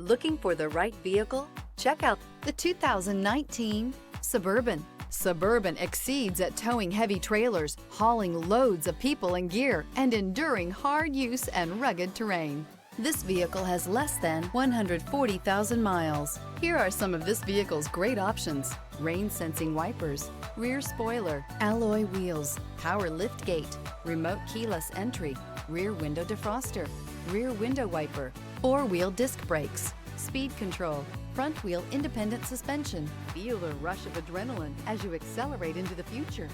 Looking for the right vehicle? Check out the 2019 Suburban. Suburban exceeds at towing heavy trailers, hauling loads of people and gear, and enduring hard use and rugged terrain. This vehicle has less than 140,000 miles. Here are some of this vehicle's great options: rain-sensing wipers, rear spoiler, alloy wheels, power liftgate, remote keyless entry, rear window defroster, rear window wiper, four-wheel disc brakes, speed control, front-wheel independent suspension. Feel the rush of adrenaline as you accelerate into the future.